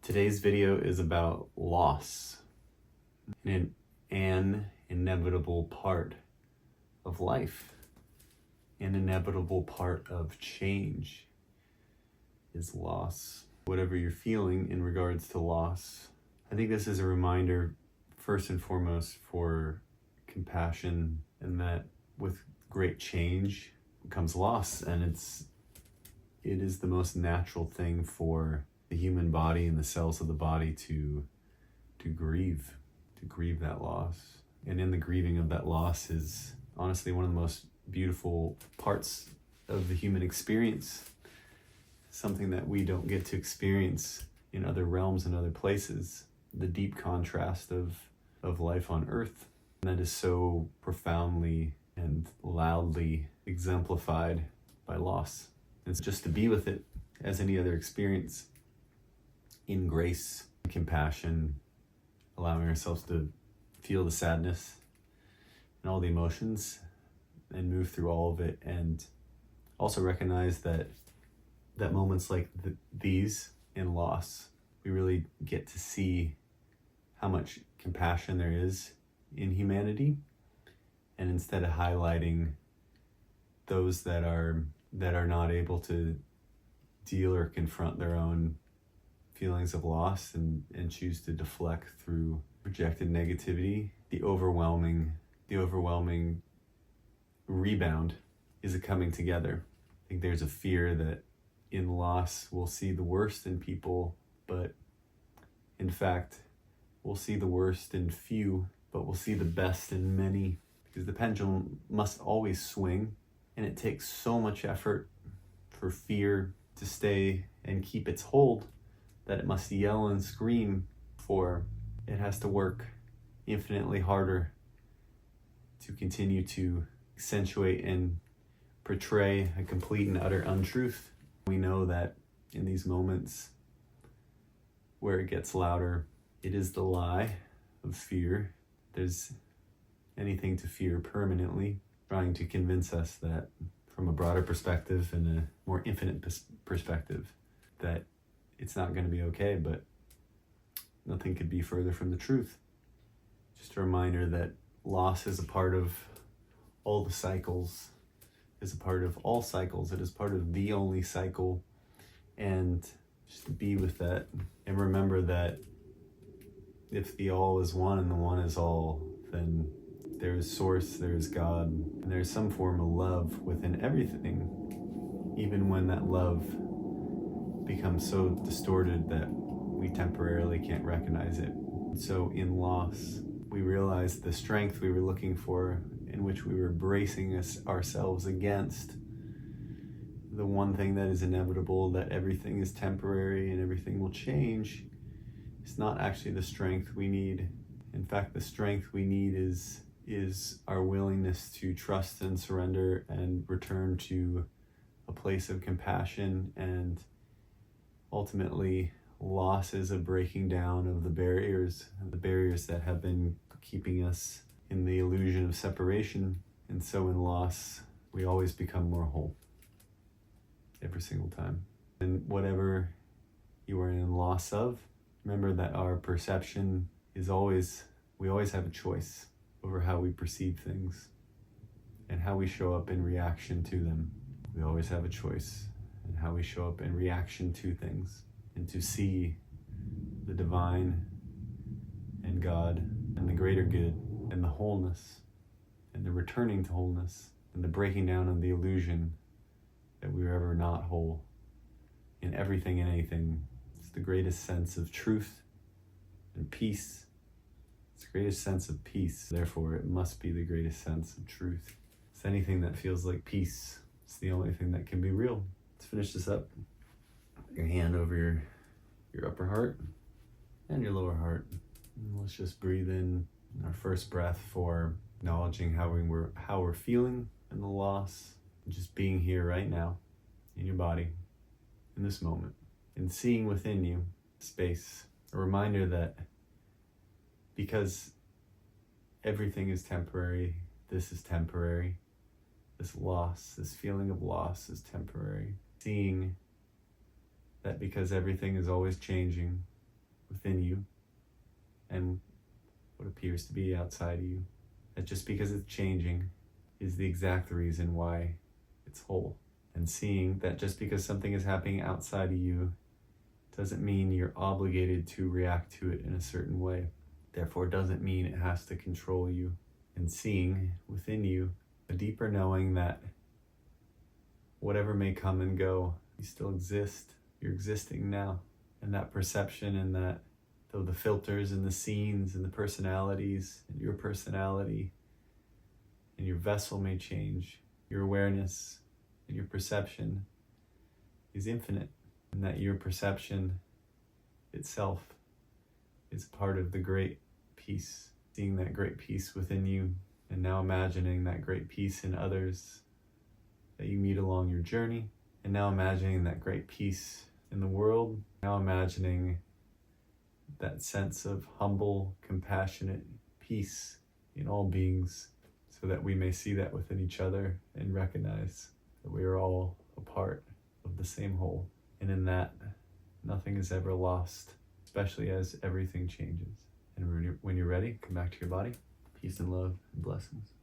Today's video is about loss, an inevitable part of life, an inevitable part of change is loss. Whatever you're feeling in regards to loss, I think this is a reminder, first and foremost, for compassion, and that with great change comes loss, and it is the most natural thing for the human body and the cells of the body to grieve that loss. And in the grieving of that loss is honestly one of the most beautiful parts of the human experience, something that we don't get to experience in other realms and other places, the deep contrast of life on earth. And that is so profoundly and loudly exemplified by loss. It's just to be with it as any other experience, in grace, compassion, allowing ourselves to feel the sadness and all the emotions and move through all of it, and also recognize that moments like these in loss, we really get to see how much compassion there is in humanity, and instead of highlighting those that are not able to deal or confront their own feelings of loss and choose to deflect through projected negativity, the overwhelming rebound is a coming together. I think there's a fear that in loss we'll see the worst in people, but in fact we'll see the worst in few, but we'll see the best in many, because the pendulum must always swing, and it takes so much effort for fear to stay and keep its hold that it must yell and scream, for it has to work infinitely harder to continue to accentuate and portray a complete and utter untruth. We know that in these moments where it gets louder, it is the lie of fear. There's anything to fear permanently, trying to convince us that from a broader perspective and a more infinite perspective, that it's not going to be okay, but nothing could be further from the truth. Just a reminder that loss is a part of all the cycles, is a part of all cycles. It is part of the only cycle, and just to be with that and remember that if the all is one and the one is all, then there is source, there is God, and there's some form of love within everything, even when that love becomes so distorted that we temporarily can't recognize it. So in loss, we realize the strength we were looking for, in which we were bracing ourselves against the one thing that is inevitable, that everything is temporary and everything will change. It's not actually the strength we need. In fact, the strength we need is our willingness to trust and surrender and return to a place of compassion. And ultimately, loss is a breaking down of the barriers that have been keeping us in the illusion of separation. And so in loss, we always become more whole, every single time. And whatever you are in loss of, remember that our perception is we always have a choice over how we perceive things and how we show up in reaction to them. We always have a choice in how we show up in reaction to things, and to see the divine and God and the greater good and the wholeness and the returning to wholeness and the breaking down of the illusion that we were ever not whole in everything and anything. It's the greatest sense of truth and peace. It's the greatest sense of peace. Therefore, it must be the greatest sense of truth. It's anything that feels like peace. It's the only thing that can be real. Let's finish this up. Your hand over your upper heart and your lower heart. And let's just breathe in our first breath for acknowledging how we're feeling in the loss, and just being here right now in your body, in this moment, and seeing within you space. A reminder that because everything is temporary, this is temporary. This loss, this feeling of loss is temporary. Seeing that because everything is always changing, within you and what appears to be outside of you. That just because it's changing is the exact reason why it's whole. And seeing that just because something is happening outside of you doesn't mean you're obligated to react to it in a certain way. Therefore, doesn't mean it has to control you. And seeing within you a deeper knowing that whatever may come and go, you still exist. You're existing now. And that perception, and that though the filters and the scenes and the personalities and your personality and your vessel may change, your awareness and your perception is infinite. And that your perception itself is part of the great peace. Seeing that great peace within you, and now imagining that great peace in others that you meet along your journey, and now imagining that great peace in the world, now imagining that sense of humble, compassionate peace in all beings, so that we may see that within each other and recognize that we are all a part of the same whole. And in that, nothing is ever lost, especially as everything changes. And when you're ready, come back to your body. Peace and love and blessings.